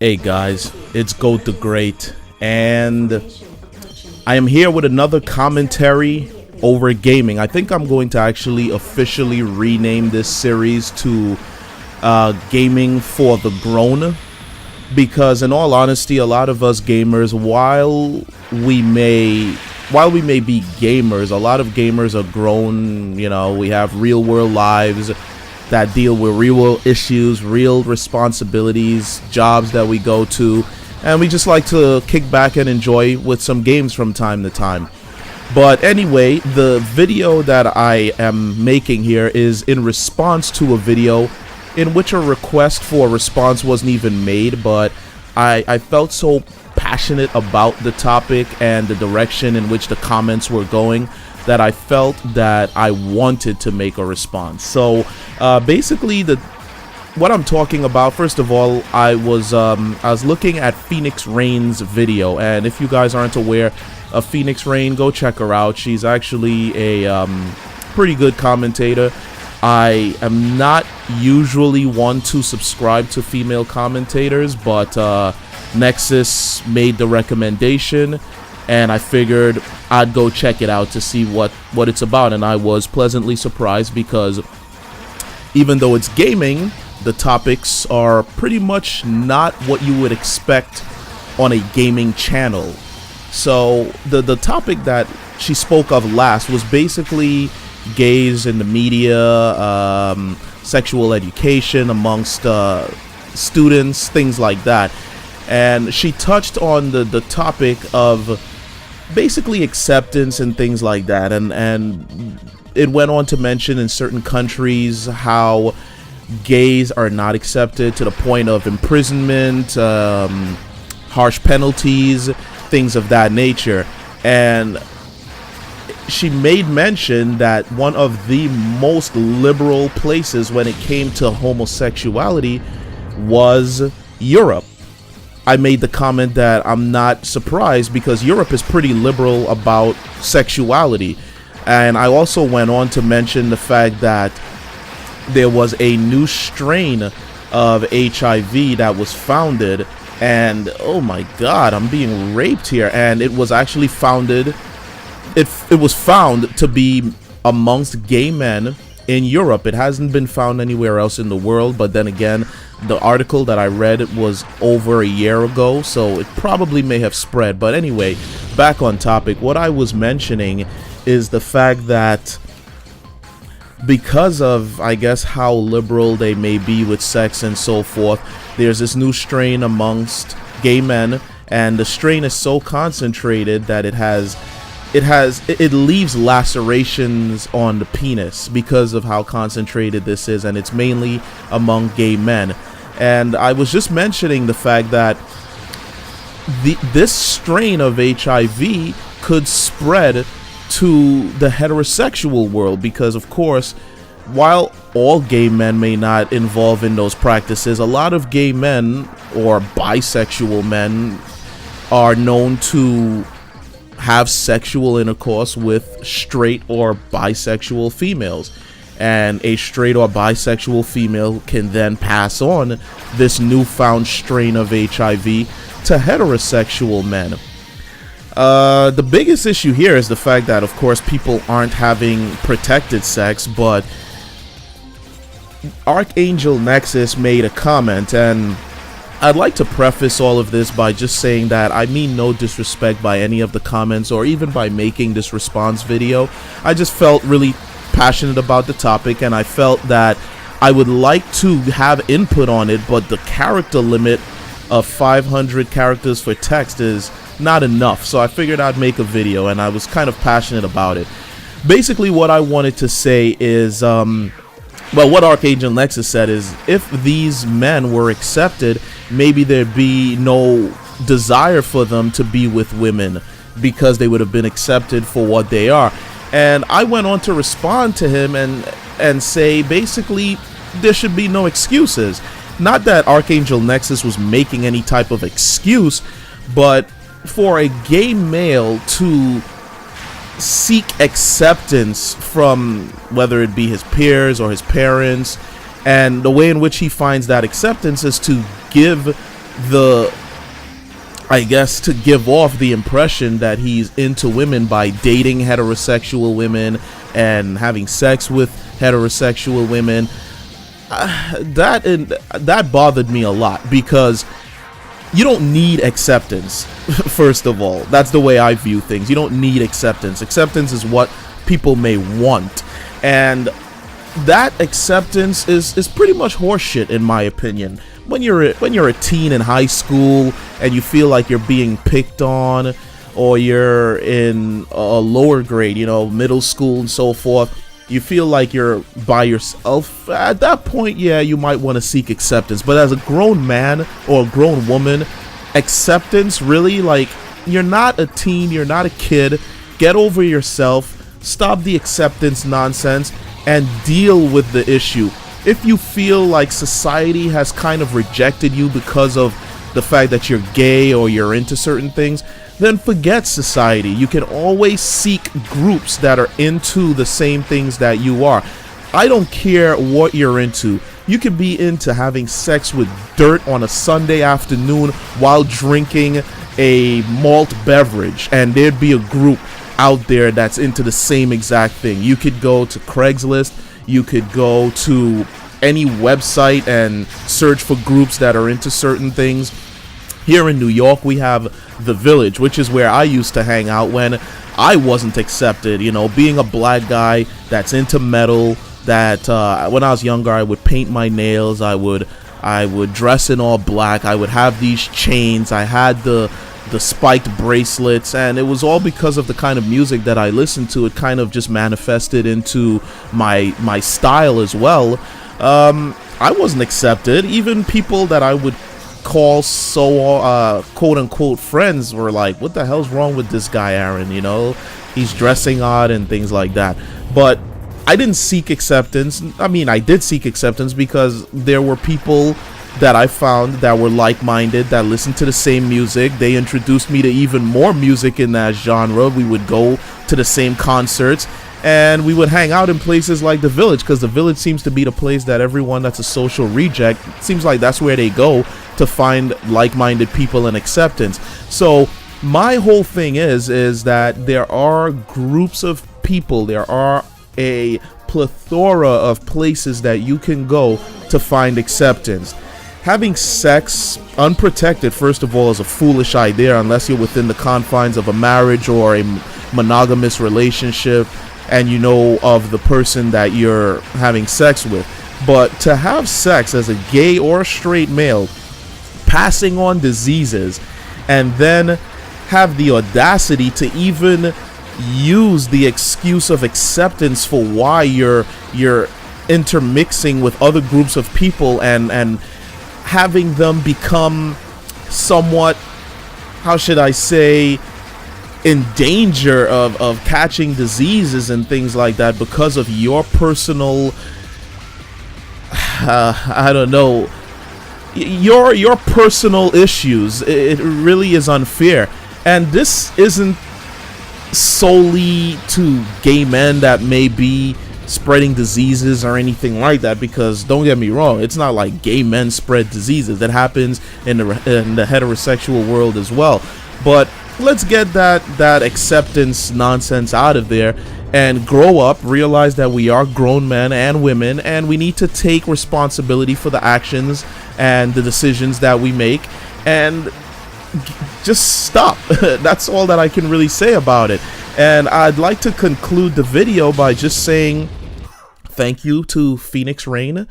Hey guys, it's Goat the Great, and I am here with another commentary over gaming. I think I'm going to actually officially rename this series to Gaming for the Grown, because in all honesty, a lot of us gamers, while we may be gamers, a lot of gamers are grown. You know, we have real world lives that deal with real world issues, real responsibilities, jobs that we go to, and we just like to kick back and enjoy with some games from time to time. But anyway, the video that I am making here is in response to a video in which a request for a response wasn't even made, but I felt so passionate about the topic and the direction in which the comments were going that I felt that I wanted to make a response. So basically, what I'm talking about, first of all, I was looking at MsPhoenixRain's video, and if you guys aren't aware of MsPhoenixRain, go check her out. She's actually a pretty good commentator. I am not usually one to subscribe to female commentators, but Nexus made the recommendation, and I figured I'd go check it out to see what it's about. And I was pleasantly surprised, because even though it's gaming, the topics are pretty much not what you would expect on a gaming channel. So the topic that she spoke of last was basically gays in the media, sexual education amongst students, things like that. And she touched on the topic of basically acceptance and things like that, and it went on to mention in certain countries how gays are not accepted to the point of imprisonment, harsh penalties, things of that nature. And she made mention that one of the most liberal places when it came to homosexuality was Europe. I made the comment that I'm not surprised, because Europe is pretty liberal about sexuality. And I also went on to mention the fact that there was a new strain of HIV that was founded, and oh my god, I'm being raped here. And it was actually founded, it was found to be amongst gay men in Europe. It hasn't been found anywhere else in the world, but then again, the article that I read was over a year ago, so it probably may have spread. But anyway, back on topic, what I was mentioning is the fact that because of, I guess, how liberal they may be with sex and so forth, there's this new strain amongst gay men, and the strain is so concentrated that it leaves lacerations on the penis because of how concentrated this is, and it's mainly among gay men. And I was just mentioning the fact that this strain of HIV could spread to the heterosexual world, because of course, while all gay men may not involve in those practices, a lot of gay men or bisexual men are known to have sexual intercourse with straight or bisexual females, and a straight or bisexual female can then pass on this newfound strain of HIV to heterosexual men. The biggest issue here is the fact that, of course, people aren't having protected sex, but Archangel Nexus made a comment, and I'd like to preface all of this by just saying that I mean no disrespect by any of the comments or even by making this response video. I just felt really passionate about the topic, and I felt that I would like to have input on it, but the character limit of 500 characters for text is not enough. So I figured I'd make a video, and I was kind of passionate about it. Basically, what I wanted to say is, well, what Archangel Nexus said is, if these men were accepted, maybe there'd be no desire for them to be with women, because they would have been accepted for what they are. And I went on to respond to him and say, basically, there should be no excuses. Not that Archangel Nexus was making any type of excuse, but for a gay male to seek acceptance from whether it be his peers or his parents, and the way in which he finds that acceptance is to give the, I guess, to give off the impression that he's into women by dating heterosexual women and having sex with heterosexual women. That bothered me a lot, because you don't need acceptance. First of all, that's the way I view things. You don't need acceptance. Acceptance is what people may want, and that acceptance is pretty much horseshit, in my opinion. When you're a teen in high school and you feel like you're being picked on, or you're in a lower grade, you know, middle school and so forth, you feel like you're by yourself. At that point, yeah, you might want to seek acceptance. But as a grown man or a grown woman, acceptance, really, like, you're not a teen, you're not a kid. Get over yourself, stop the acceptance nonsense, and deal with the issue. If you feel like society has kind of rejected you because of the fact that you're gay or you're into certain things, then forget society. You can always seek groups that are into the same things that you are. I don't care what you're into. You could be into having sex with dirt on a Sunday afternoon while drinking a malt beverage, and there'd be a group out there that's into the same exact thing. You could go to Craigslist, you could go to any website and search for groups that are into certain things. Here in New York, we have The Village, which is where I used to hang out when I wasn't accepted. You know, being a black guy that's into metal, that when I was younger, I would paint my nails, I would dress in all black, I would have these chains, I had the spiked bracelets, and it was all because of the kind of music that I listened to. It kind of just manifested into my style as well. I wasn't accepted. Even people that I would call so quote unquote friends were like, what the hell's wrong with this guy, Aaron? You know, he's dressing odd and things like that. But I didn't seek acceptance. I mean, I did seek acceptance because there were people that I found that were like-minded, that listened to the same music. They introduced me to even more music in that genre. We would go to the same concerts, and we would hang out in places like The Village, because The Village seems to be the place that everyone that's a social reject, seems like that's where they go to find like-minded people and acceptance. So my whole thing is that there are groups of people, there are a plethora of places that you can go to find acceptance. Having sex unprotected, first of all, is a foolish idea unless you're within the confines of a marriage or a monogamous relationship and you know of the person that you're having sex with. But to have sex as a gay or straight male, passing on diseases, and then have the audacity to even use the excuse of acceptance for why you're intermixing with other groups of people and having them become somewhat, how should I say, in danger of catching diseases and things like that because of your personal, I don't know, your personal issues. It really is unfair. And this isn't solely to gay men that may be spreading diseases or anything like that, because don't get me wrong, it's not like gay men spread diseases. That happens in the heterosexual world as well. But let's get that acceptance nonsense out of there and grow up, realize that we are grown men and women, and we need to take responsibility for the actions and the decisions that we make, and just stop. That's all that I can really say about it. And I'd like to conclude the video by just saying thank you to MsPhoenixRain.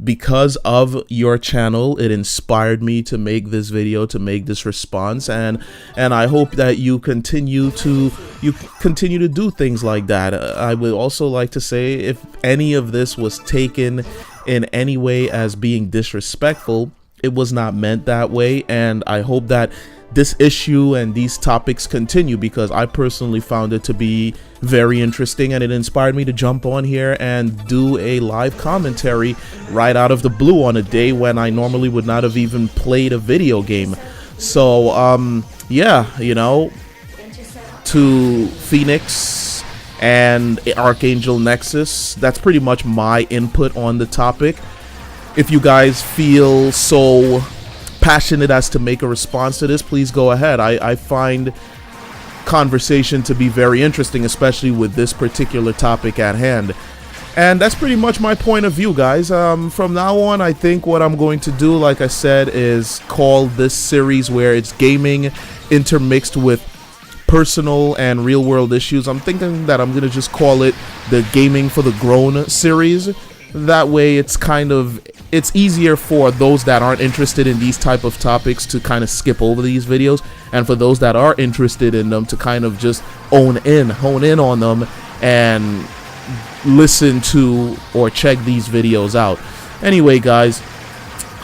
Because of your channel, it inspired me to make this video, to make this response, and I hope that you continue to do things like that. I would also like to say, if any of this was taken in any way as being disrespectful, it was not meant that way, and I hope that this issue and these topics continue, because I personally found it to be very interesting, and it inspired me to jump on here and do a live commentary right out of the blue on a day when I normally would not have even played a video game. So yeah, you know, to Phoenix and Archangel Nexus, that's pretty much my input on the topic. If you guys feel so passionate as to make a response to this, please go ahead. I find conversation to be very interesting, especially with this particular topic at hand. And that's pretty much my point of view, guys. From now on, I think what I'm going to do, like I said, is call this series, where it's gaming intermixed with personal and real world issues, I'm thinking that I'm gonna just call it the Gaming for the Grown series. That way it's easier for those that aren't interested in these type of topics to kind of skip over these videos, and for those that are interested in them to kind of just hone in on them and listen to or check these videos out. Anyway, guys,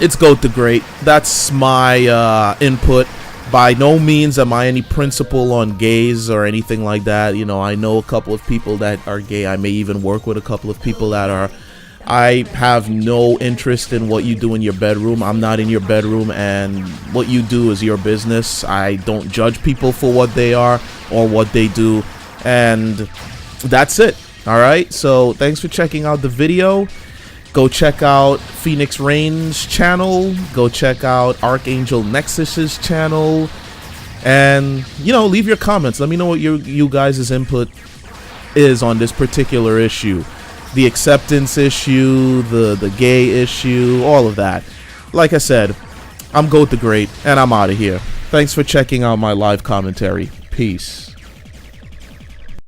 it's Goat the Great. That's my input. By no means am I any principal on gays or anything like that. You know, I know a couple of people that are gay. I may even work with a couple of people that are. I have no interest in what you do in your bedroom. I'm not in your bedroom, and what you do is your business. I don't judge people for what they are or what they do, and that's it. All right, so thanks for checking out the video. Go check out MsPhoenixRain's channel. Go check out Archangel Nexus's channel. And, you know, leave your comments. Let me know what you guys' input is on this particular issue. The acceptance issue, the gay issue, all of that. Like I said, I'm Goat the Great, and I'm out of here. Thanks for checking out my live commentary. Peace.